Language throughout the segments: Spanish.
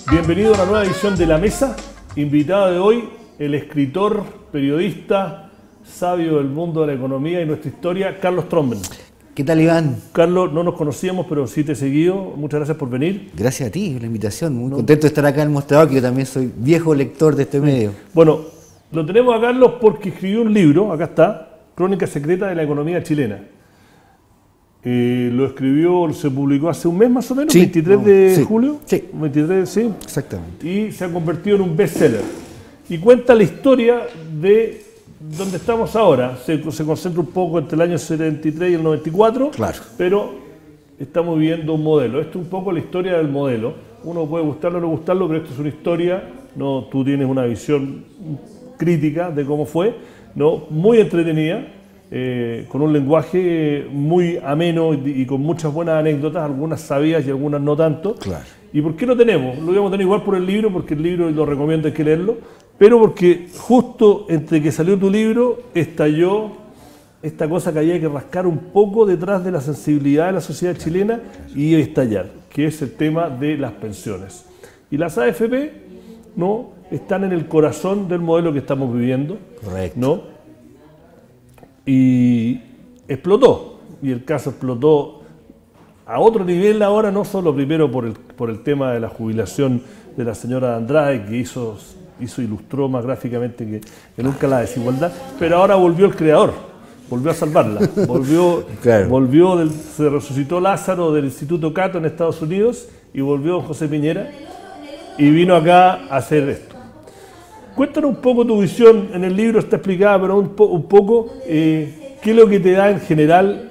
Bienvenido a una nueva edición de La Mesa. Invitado de hoy, el escritor, periodista, sabio del mundo de la economía y nuestra historia, Carlos Tromben. ¿Qué tal, Iván? Carlos, no nos conocíamos, pero sí te he seguido. Muchas gracias por venir. Gracias a ti por la invitación. Muy contento de estar acá en el mostrador, que yo también soy viejo lector de este medio. Bueno, lo tenemos a Carlos porque escribió un libro, acá está, Crónica Secreta de la Economía Chilena. Lo escribió, se publicó hace un mes más o menos, Sí, 23 de sí, julio. sí. 23, sí. Exactamente. Y se ha convertido en un bestseller. Y cuenta la historia de donde estamos ahora. Se concentra un poco entre el año 73 y el 94, Claro. pero estamos viviendo un modelo. Esto es un poco la historia del modelo. Uno puede gustarlo o no gustarlo, pero esto es una historia, ¿no? Tú tienes una visión crítica de cómo fue, ¿no? Muy entretenida, con un lenguaje muy ameno y con muchas buenas anécdotas, algunas sabidas y algunas no tanto. Claro. ¿Y por qué lo tenemos? Lo íbamos a tener igual por el libro, porque el libro lo recomiendo, hay que leerlo, pero porque justo entre que salió tu libro estalló esta cosa que había que rascar un poco detrás de la sensibilidad de la sociedad chilena y estallar, que es el tema de las pensiones. Y las AFP, ¿no?, están en el corazón del modelo que estamos viviendo. Correcto. ¿No? Y explotó, y el caso explotó a otro nivel ahora, no solo primero por el tema de la jubilación de la señora Andrade, que ilustró más gráficamente que nunca la desigualdad, pero ahora volvió el creador, volvió a salvarla, Claro. se resucitó Lázaro del Instituto Cato en Estados Unidos y volvió José Piñera y vino acá a hacer esto. Cuéntanos un poco tu visión, en el libro está explicada, pero un poco qué es lo que te da en general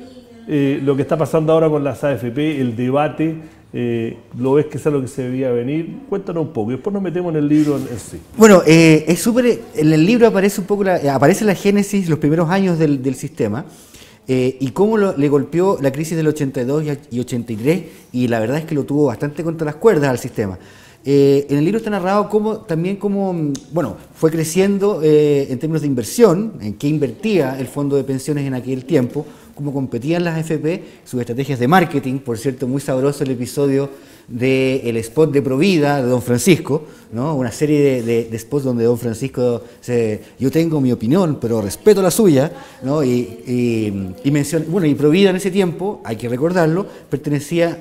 lo que está pasando ahora con las AFP, el debate, lo ves que es algo que se debía venir. Cuéntanos un poco y después nos metemos en el libro en sí. Bueno, es súper. En el libro aparece un poco aparece la génesis, los primeros años del sistema, y cómo le golpeó la crisis del 82 y 83, y la verdad es que lo tuvo bastante contra las cuerdas al sistema. En el libro está narrado cómo fue creciendo en términos de inversión, en qué invertía el fondo de pensiones en aquel tiempo, cómo competían las AFP, sus estrategias de marketing. Por cierto, muy sabroso el episodio del spot de Provida de Don Francisco, ¿no? Una serie de spots donde Don Francisco dice: yo tengo mi opinión, pero respeto la suya, ¿no? Y menciona, bueno, y Provida en ese tiempo, hay que recordarlo, pertenecía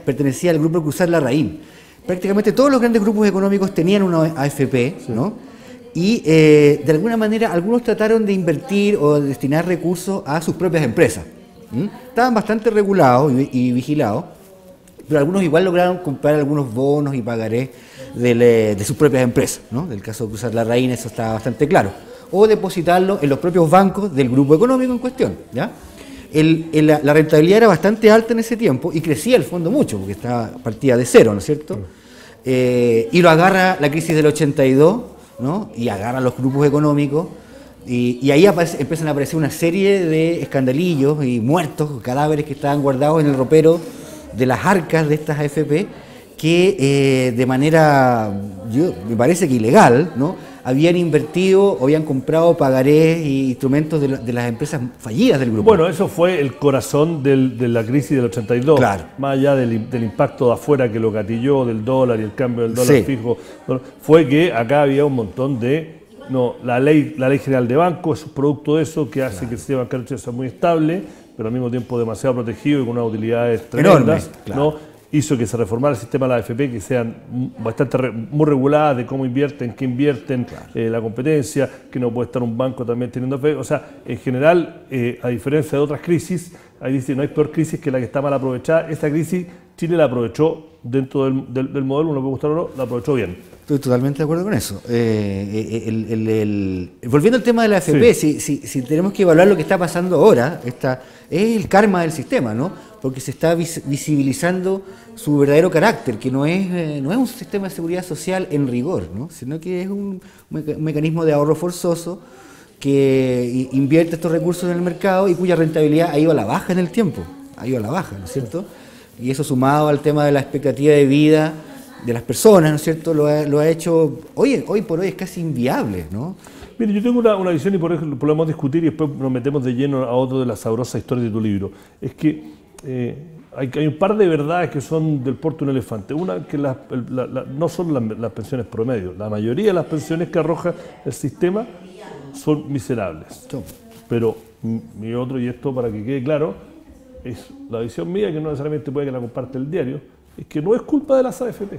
al grupo Cruzar Larraín. Prácticamente todos los grandes grupos económicos tenían una AFP, ¿no? Y de alguna manera algunos trataron de invertir o de destinar recursos a sus propias empresas. Estaban bastante regulados y vigilados, pero algunos igual lograron comprar algunos bonos y pagarés de sus propias empresas, ¿no? Del caso de Cruzar Larraín eso está bastante claro. O depositarlo en los propios bancos del grupo económico en cuestión, ¿ya? La rentabilidad era bastante alta en ese tiempo y crecía el fondo mucho, porque partía de cero, ¿no es cierto? Y lo agarra la crisis del 82, ¿no? Y agarra los grupos económicos, y ahí empiezan a aparecer una serie de escandalillos y muertos, cadáveres que estaban guardados en el ropero de las arcas de estas AFP, que de manera, me parece que ilegal, ¿no?, habían invertido o habían comprado pagarés y instrumentos de las empresas fallidas del grupo. Bueno, eso fue el corazón de la crisis del 82, claro. Más allá del impacto de afuera que lo gatilló del dólar y el cambio del dólar fijo, fue que acá había un montón de... la ley general de bancos es un producto de eso que hace que el sistema bancario sea muy estable, pero al mismo tiempo demasiado protegido y con unas utilidades tremendas, ¿no? Hizo que se reformara el sistema de la AFP, que sean muy reguladas de cómo invierten, qué invierten, la competencia, que no puede estar un banco también teniendo fe. O sea, en general, a diferencia de otras crisis, ahí dice, no hay peor crisis que la que está mal aprovechada. Esta crisis Chile la aprovechó dentro del modelo, uno puede gustar o no, la aprovechó bien. Estoy totalmente de acuerdo con eso. Volviendo al tema de la AFP, si tenemos que evaluar lo que está pasando ahora, es el karma del sistema, ¿no? Porque se está visibilizando su verdadero carácter, que no es un sistema de seguridad social en rigor, ¿no? Sino que es un mecanismo de ahorro forzoso que invierte estos recursos en el mercado y cuya rentabilidad ha ido a la baja en el tiempo, ¿no es cierto? Y eso sumado al tema de la expectativa de vida de las personas, ¿no es cierto?, lo ha hecho, hoy por hoy es casi inviable, ¿no? Mire, yo tengo una visión y por ejemplo podemos discutir y después nos metemos de lleno a otro de las sabrosas historias de tu libro. Es que hay un par de verdades que son del porte de un elefante. Una, que no son las pensiones promedio. La mayoría de las pensiones que arroja el sistema son miserables. Pero mi otro, y esto para que quede claro, es la visión mía, que no necesariamente puede que la comparte el diario, es que no es culpa de las AFP.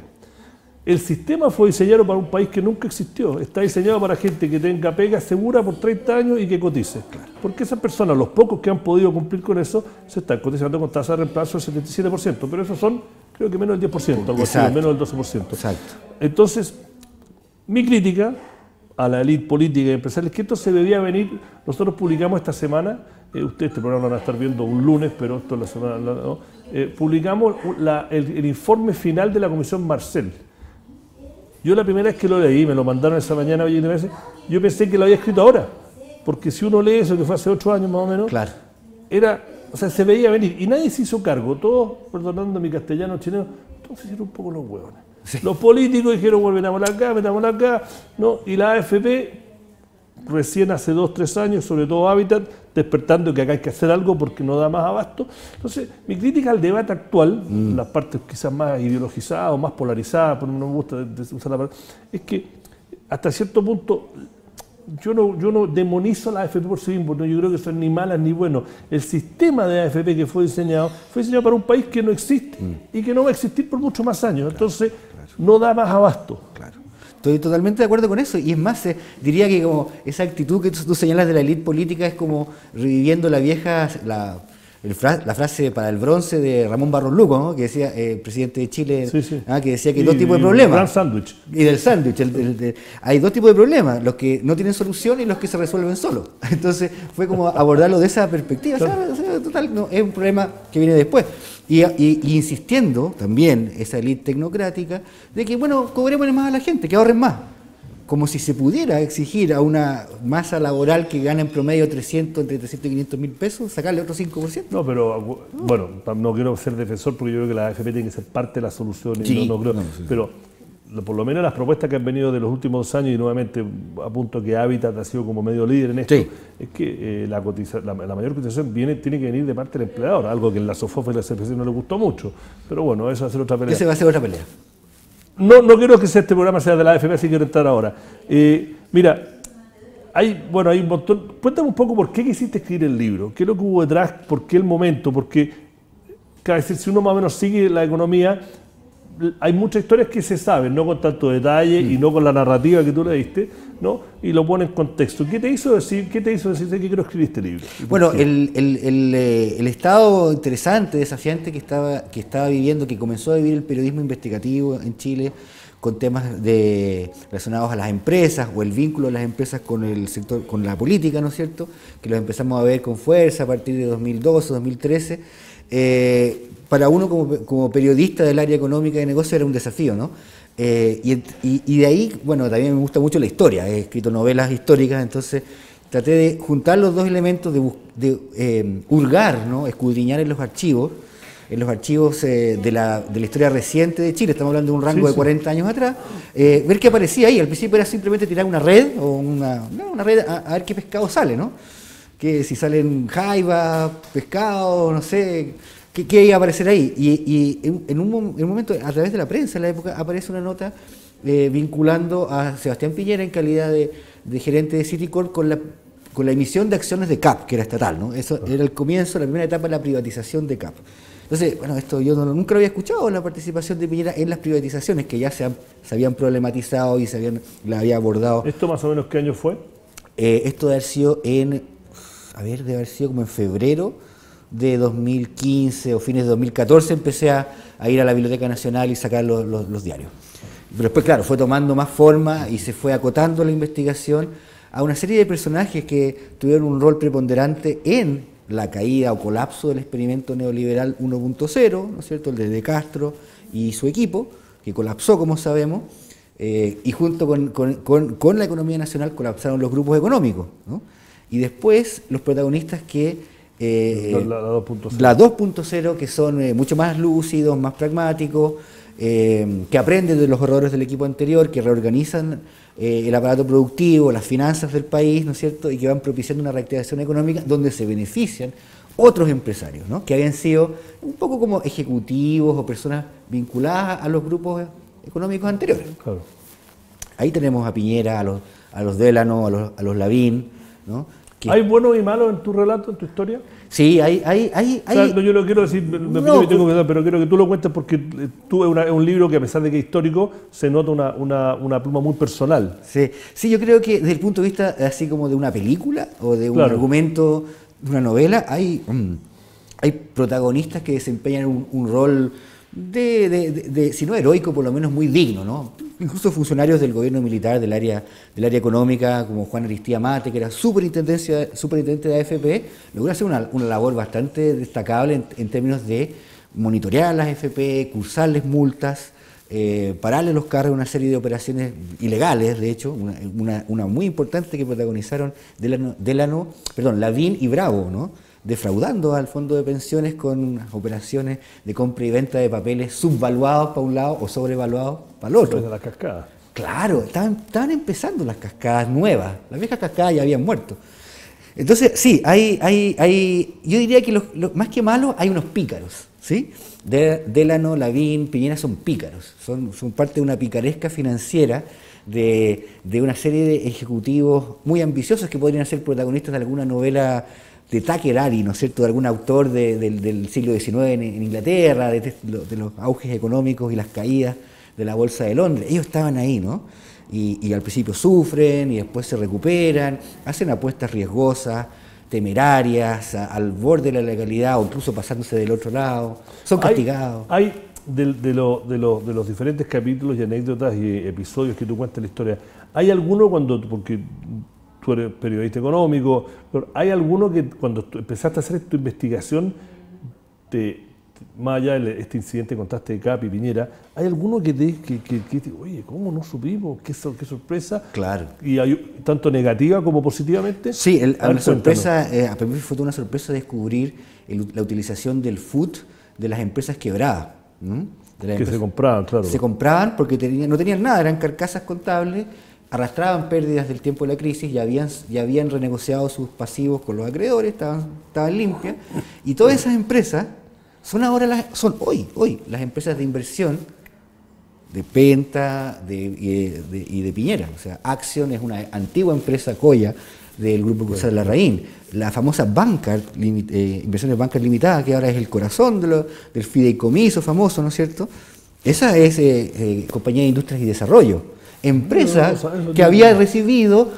El sistema fue diseñado para un país que nunca existió. Está diseñado para gente que tenga pega segura por 30 años y que cotice. Porque esas personas, los pocos que han podido cumplir con eso, se están cotizando con tasa de reemplazo del 77%. Pero esos son, creo que menos del 10%, algo así, menos del 12%. Exacto. Entonces, mi crítica a la élite política y empresarial es que esto se debía venir. Nosotros publicamos esta semana, ustedes este programa lo van a estar viendo un lunes, pero esto es la semana, ¿no? Publicamos el informe final de la Comisión Marcel. Yo la primera vez que lo leí, me lo mandaron esa mañana, yo pensé que lo había escrito ahora, porque si uno lee eso, que fue hace 8 años más o menos, claro, se veía venir, y nadie se hizo cargo, todos, perdonando mi castellano chileno, todos se hicieron un poco los huevones. Sí. Los políticos dijeron, bueno, metámosla acá, ¿no? Y la AFP, recién hace 2 o 3 años, sobre todo Hábitat, despertando que acá hay que hacer algo porque no da más abasto. Entonces, mi crítica al debate actual, las partes quizás más ideologizadas o más polarizadas, por no me gusta usar la palabra, es que hasta cierto punto yo no demonizo a la AFP por sí mismo, no, yo creo que son ni malas ni buenos. El sistema de AFP que fue diseñado para un país que no existe y que no va a existir por muchos más años. Entonces, no da más abasto. Claro. Estoy totalmente de acuerdo con eso, y es más, diría que como esa actitud que tú señalas de la élite política es como reviviendo la frase para el bronce de Ramón Barros Luco, ¿no? Que decía, presidente de Chile, sí. Que decía que hay 2 tipos de problemas. Gran sándwich. Y del sándwich. Hay 2 tipos de problemas, los que no tienen solución y los que se resuelven solos. Entonces fue como abordarlo de esa perspectiva. Total, no, es un problema que viene después. Y insistiendo también esa élite tecnocrática de que, bueno, cobremos más a la gente, que ahorren más. Como si se pudiera exigir a una masa laboral que gana en promedio entre 300 y 500 mil pesos, sacarle otro 5%. No, pero bueno, no quiero ser defensor porque yo creo que la AFP tiene que ser parte de la solución. Sí, no creo, sí. Pero por lo menos las propuestas que han venido de los últimos 2 años, y nuevamente apunto que Hábitat ha sido como medio líder en esto, es que la mayor cotización tiene que venir de parte del empleador, algo que en la SOFOF y la CFC no le gustó mucho. Pero bueno, eso va a ser otra pelea. Ese va a ser otra pelea. No quiero que este programa sea de la AFP, así que quiero entrar ahora. Mira, hay un montón. Cuéntame un poco por qué quisiste escribir el libro, qué es lo que hubo detrás, por qué el momento, porque cada vez si uno más o menos sigue la economía, hay muchas historias que se saben, no con tanto detalle y no con la narrativa que tú leíste, ¿no? Y lo pone en contexto. ¿Qué te hizo decir que quiero escribir este libro? Bueno, el estado interesante, desafiante que estaba viviendo, que comenzó a vivir el periodismo investigativo en Chile, con temas relacionados a las empresas o el vínculo de las empresas con el sector, con la política, ¿no es cierto? Que los empezamos a ver con fuerza a partir de 2012, 2013. Para uno como periodista del área económica y de negocio era un desafío, ¿no? Y de ahí, bueno, también me gusta mucho la historia, he escrito novelas históricas, entonces traté de juntar los 2 elementos, de hurgar, ¿no? Escudriñar en los archivos de la historia reciente de Chile, estamos hablando de un rango de 40 años atrás, ver qué aparecía ahí. Al principio era simplemente tirar una red, o una red a ver qué pescado sale, ¿no? Que si salen jaivas, pescado, no sé, ¿qué iba a aparecer ahí? Y en un momento, a través de la prensa en la época, aparece una nota vinculando a Sebastián Piñera en calidad de gerente de Citicorp con la emisión de acciones de CAP, que era estatal, ¿no? Eso era el comienzo, la primera etapa de la privatización de CAP. Entonces, bueno, esto yo nunca lo había escuchado, la participación de Piñera en las privatizaciones, que ya se habían problematizado y la había abordado. ¿Esto más o menos qué año fue? Esto debe haber sido como en febrero de 2015 o fines de 2014, empecé a ir a la Biblioteca Nacional y sacar los diarios. Pero después, claro, fue tomando más forma y se fue acotando la investigación a una serie de personajes que tuvieron un rol preponderante en la caída o colapso del experimento neoliberal 1.0, ¿no es cierto?, el de De Castro y su equipo, que colapsó, como sabemos, y junto con la economía nacional colapsaron los grupos económicos, ¿no? Y después los protagonistas que la 2.0, que son mucho más lúcidos, más pragmáticos, que aprenden de los errores del equipo anterior, que reorganizan el aparato productivo, las finanzas del país, ¿no es cierto?, y que van propiciando una reactivación económica donde se benefician otros empresarios, ¿no? Que habían sido un poco como ejecutivos o personas vinculadas a los grupos económicos anteriores. Claro. Ahí tenemos a Piñera, a los Delano, a los Lavín, ¿no? ¿Hay buenos y malos en tu relato, en tu historia? Sí, hay. O sea, no, yo lo quiero decir, pero quiero que tú lo cuentes porque tú es un libro que, a pesar de que es histórico, se nota una pluma muy personal. Sí, yo creo que desde el punto de vista así como de una película o de un argumento de una novela, hay protagonistas que desempeñan un rol si no heroico, por lo menos muy digno, ¿no? Incluso funcionarios del gobierno militar del área económica, como Juan Aristía Mate, que era superintendente de AFP, logró hacer una labor bastante destacable en términos de monitorear las AFP, cursarles multas, pararle los cargos, una serie de operaciones ilegales, de hecho, una muy importante que protagonizaron Lavín y Bravo, ¿no? Defraudando al fondo de pensiones con operaciones de compra y venta de papeles subvaluados para un lado o sobrevaluados para el otro. De las cascadas. Claro, estaban empezando las cascadas nuevas, las viejas cascadas ya habían muerto. Entonces, sí, yo diría que más que malos hay unos pícaros, ¿sí? Delano, Lavín, Piñera son pícaros, son parte de una picaresca financiera de una serie de ejecutivos muy ambiciosos que podrían ser protagonistas de alguna novela de Tucker Ari, ¿no es cierto?, de algún autor del siglo XIX en Inglaterra, de los auges económicos y las caídas de la Bolsa de Londres. Ellos estaban ahí, ¿no? Y al principio sufren y después se recuperan, hacen apuestas riesgosas, temerarias, al borde de la legalidad o incluso pasándose del otro lado, son castigados. Hay de los diferentes capítulos y anécdotas y episodios que tú cuentas en la historia, ¿hay alguno porque tú eres periodista económico, pero hay alguno que cuando tú empezaste a hacer tu investigación, más allá de este incidente que contaste de Capi y Piñera, hay alguno que oye, ¿cómo no supimos? ¿Qué sorpresa? Claro. ¿Y hay tanto negativa como positivamente? Sí, una sorpresa, para mí fue una sorpresa descubrir la utilización del FUT de las empresas quebradas. Se compraban, claro. Se compraban porque no tenían nada, eran carcasas contables, arrastraban pérdidas del tiempo de la crisis, ya habían renegociado sus pasivos con los acreedores, estaban limpias, y todas esas empresas son hoy las empresas de inversión de Penta y de Piñera. O sea, Axion es una antigua empresa colla del grupo Cruzar Larraín. La famosa Bancard, Inversiones Bancard Limitada, que ahora es el corazón del fideicomiso famoso, ¿no es cierto? Esa es Compañía de Industrias y Desarrollo. Empresa que había recibido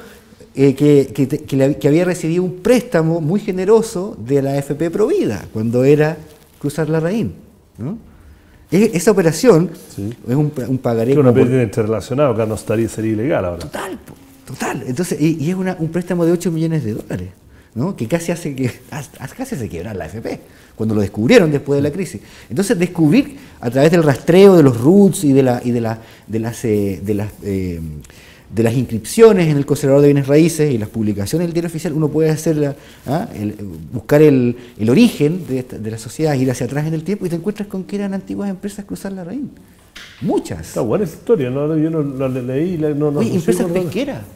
que había recibido un préstamo muy generoso de la AFP Provida cuando era Cruzar Larraín, ¿no? Esa operación es un pagaré. Que una pérdida interrelacionada, que no sería ilegal ahora. Total. Entonces, y es un préstamo de 8 millones de dólares, ¿no? Que casi hace quebrar la AFP, cuando lo descubrieron después de la crisis. Entonces, descubrir a través del rastreo de los RUTs y de las inscripciones en el conservador de bienes raíces y las publicaciones del diario oficial, uno puede hacer buscar el origen de la sociedad, ir hacia atrás en el tiempo y te encuentras con que eran antiguas empresas Cruzar Larraín. Muchas. Está buena esa historia, ¿no? Yo no la leí.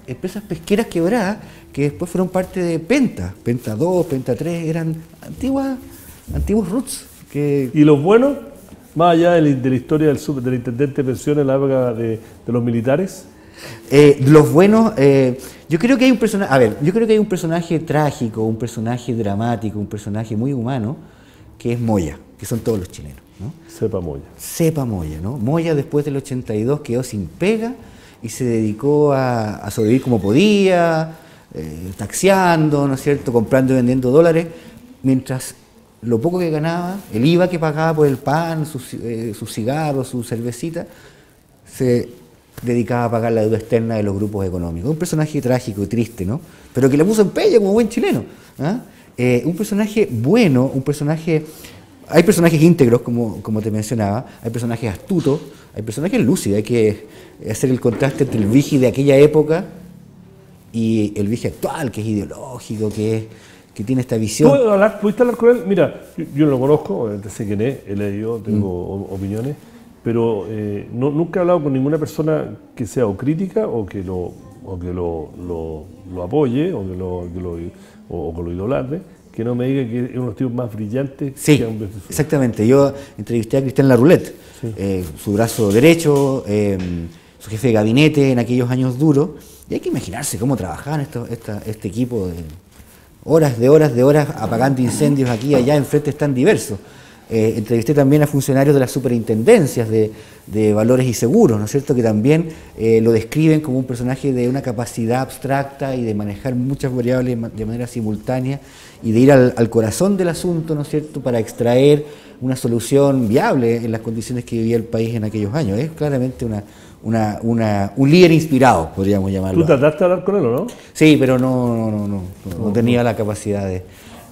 Empresas pesqueras quebradas que después fueron parte de Penta 2, Penta 3, eran antiguos RUTs. ¿Y los buenos? Más allá de la historia del intendente de pensiones en la época de los militares. Los buenos, yo creo que hay un personaje trágico, un personaje dramático, un personaje muy humano, que es Moya, que son todos los chilenos, ¿no? Cepa Moya, ¿no? Moya después del 82 quedó sin pega y se dedicó a sobrevivir como podía, taxiando, ¿no es cierto?, comprando y vendiendo dólares, mientras lo poco que ganaba, el IVA que pagaba por el pan, sus cigarros, su cervecita, se dedicaba a pagar la deuda externa de los grupos económicos. Un personaje trágico y triste, ¿no? Pero que le puso empeño como buen chileno, ¿ah? Un personaje bueno, hay personajes íntegros, como te mencionaba, hay personajes astutos, hay personajes lúcidos. Hay que hacer el contraste entre el Vigi de aquella época y el Vigi actual, que es ideológico, que tiene esta visión. ¿Pudiste hablar con él? Mira, yo no lo conozco, sé quién es, he leído, tengo opiniones, pero nunca he hablado con ninguna persona que sea o crítica o que lo apoye o que lo idolatre, que no me diga que es uno de los tipos más brillantes. Sí, que han... exactamente. Yo entrevisté a Cristian Larroulet, su brazo derecho, su jefe de gabinete en aquellos años duros, y hay que imaginarse cómo trabajaban este equipo de horas apagando incendios aquí y allá en frentes tan diversos. Entrevisté también a funcionarios de las superintendencias de valores y seguros, ¿no es cierto?, que también lo describen como un personaje de una capacidad abstracta y de manejar muchas variables de manera simultánea y de ir al corazón del asunto, ¿no es cierto?, para extraer una solución viable en las condiciones que vivía el país en aquellos años. Es claramente un líder inspirado, podríamos llamarlo. ¿Tú trataste de hablar con él o no? Sí, pero no tenía la capacidad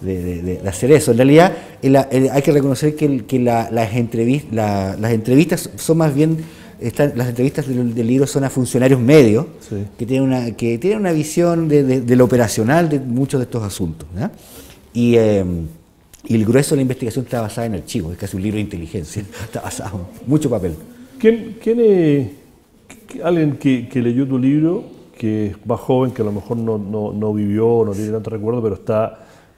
de hacer eso. En realidad hay que reconocer que las entrevistas son más bien, las entrevistas del libro son a funcionarios medios, sí, que tienen una visión de lo operacional de muchos de estos asuntos, ¿no? Y el grueso de la investigación está basada en archivos, es casi un libro de inteligencia, está basado en mucho papel. ¿Quién es alguien que leyó tu libro, que es más joven, que a lo mejor no vivió, no tiene tanto recuerdo, pero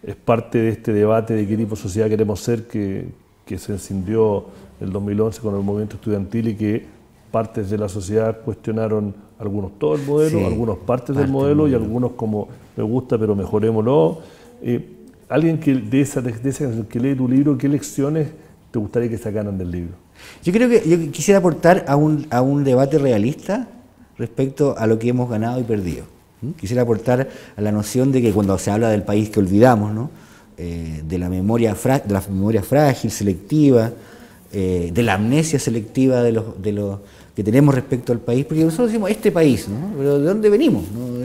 es parte de este debate de qué tipo de sociedad queremos ser, que se encendió en el 2011 con el movimiento estudiantil y que partes de la sociedad cuestionaron, algunos todo el modelo, sí, algunos partes del modelo y algunos como me gusta pero mejorémoslo. Alguien de esa que lee tu libro, ¿qué lecciones te gustaría que sacaran del libro? Yo quisiera aportar a un debate realista respecto a lo que hemos ganado y perdido. Quisiera aportar a la noción de que cuando se habla del país que olvidamos, ¿no?, de la memoria frágil, selectiva, de la amnesia selectiva de los que tenemos respecto al país, porque nosotros decimos este país, ¿no?, pero ¿de dónde venimos?, ¿no?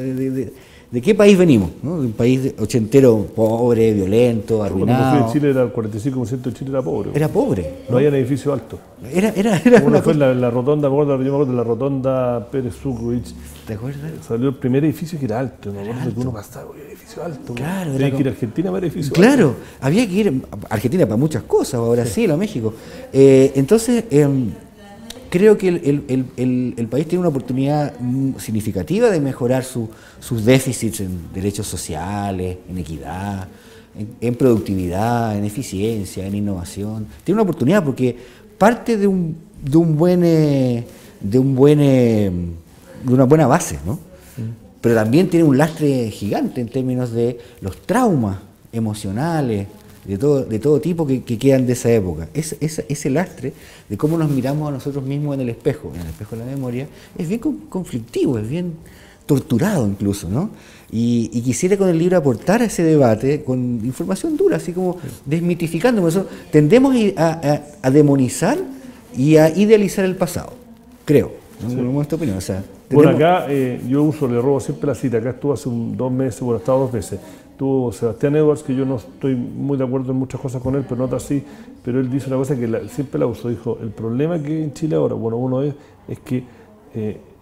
¿De qué país venimos?, ¿no? De un país ochentero pobre, violento, arruinado. Cuando fui en Chile, el 45% de Chile era pobre. Era pobre. No había edificio alto. Era una fue la rotonda, yo me acuerdo de la rotonda Pérez Sucovich. ¿Te acuerdas? Salió el primer edificio que era alto. Me acuerdo que uno pasaba, oye, edificio alto. Claro. Tenía que ir a Argentina a ver edificio alto. Claro, había que ir a Argentina para muchas cosas, o a Brasil, a México. Entonces, creo que el país tiene una oportunidad significativa de mejorar sus déficits en derechos sociales, en equidad, en productividad, en eficiencia, en innovación. Tiene una oportunidad porque parte de una buena base, ¿no? Pero también tiene un lastre gigante en términos de los traumas emocionales, de todo tipo que quedan de esa época. Ese lastre de cómo nos miramos a nosotros mismos en el espejo de la memoria, es bien conflictivo, es bien torturado incluso, ¿no? Y quisiera con el libro aportar a ese debate con información dura, así como desmitificando. Por eso tendemos a demonizar y a idealizar el pasado, creo, ¿no? Sí. ¿No es tu opinión? O sea, bueno, acá le robo siempre la cita. Acá estuvo hace 2 meses, bueno, estaba 2 veces. Estuvo Sebastián Edwards, que yo no estoy muy de acuerdo en muchas cosas con él, pero en otras sí. Pero él dice una cosa que siempre la usó. Dijo, el problema que en Chile ahora, bueno, uno es que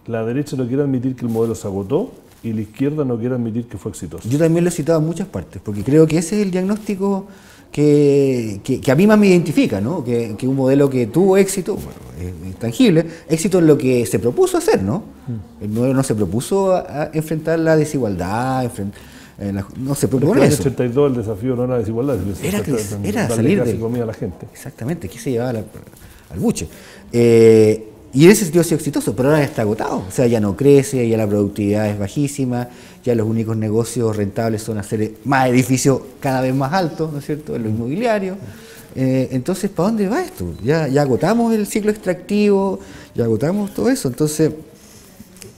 la derecha no quiere admitir que el modelo se agotó y la izquierda no quiere admitir que fue exitoso. Yo también lo he citado en muchas partes, porque creo que ese es el diagnóstico que a mí más me identifica, ¿no? Que un modelo que tuvo éxito, bueno, es tangible, éxito en lo que se propuso hacer, ¿no? El modelo no se propuso a enfrentar la desigualdad, no se propone eso. En el 82 el desafío no era desigualdad, era salir de comida a la gente. Exactamente, que se llevaba al buche. Y en ese sentido ha sido exitoso, pero ahora está agotado. O sea, ya no crece, ya la productividad es bajísima, ya los únicos negocios rentables son hacer más edificios cada vez más altos, ¿no es cierto?, en lo inmobiliario. Entonces, ¿para dónde va esto? Ya agotamos el ciclo extractivo, ya agotamos todo eso. Entonces,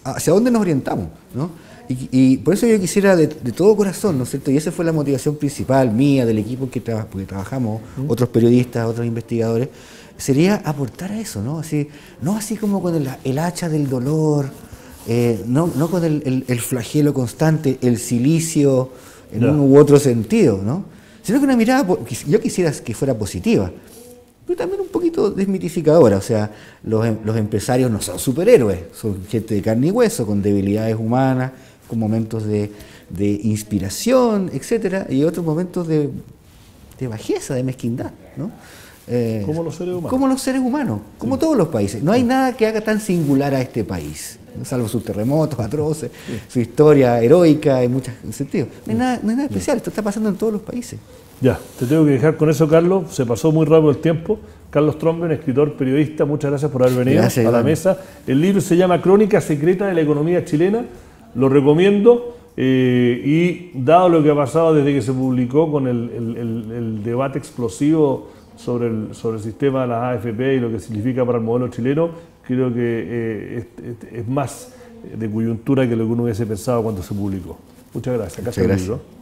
¿hacia dónde nos orientamos?, ¿no? Y por eso yo quisiera de todo corazón, ¿no es cierto? Y esa fue la motivación principal mía, del equipo porque trabajamos, otros periodistas, otros investigadores, sería aportar a eso, ¿no? No así como con el hacha del dolor, no con el flagelo constante, el silicio en un u otro sentido, ¿no? Sino que una mirada, yo quisiera que fuera positiva, pero también un poquito desmitificadora. O sea, los empresarios no son superhéroes, son gente de carne y hueso, con debilidades humanas, con momentos de inspiración, etcétera, y otros momentos de bajeza, de mezquindad, ¿no? como los seres humanos. Como los seres humanos, como todos los países. No hay nada que haga tan singular a este país, salvo sus terremotos atroces, su historia heroica en muchos sentidos. No hay nada especial, esto está pasando en todos los países. Ya, te tengo que dejar con eso, Carlos. Se pasó muy rápido el tiempo. Carlos Tromben, escritor, periodista, muchas gracias por haber venido a la mesa. El libro se llama Crónica Secreta de la Economía Chilena. Lo recomiendo. Y dado lo que ha pasado desde que se publicó con el debate explosivo sobre el sistema de las AFP y lo que significa para el modelo chileno, creo que es más de coyuntura que lo que uno hubiese pensado cuando se publicó. Muchas gracias. Acá está el libro.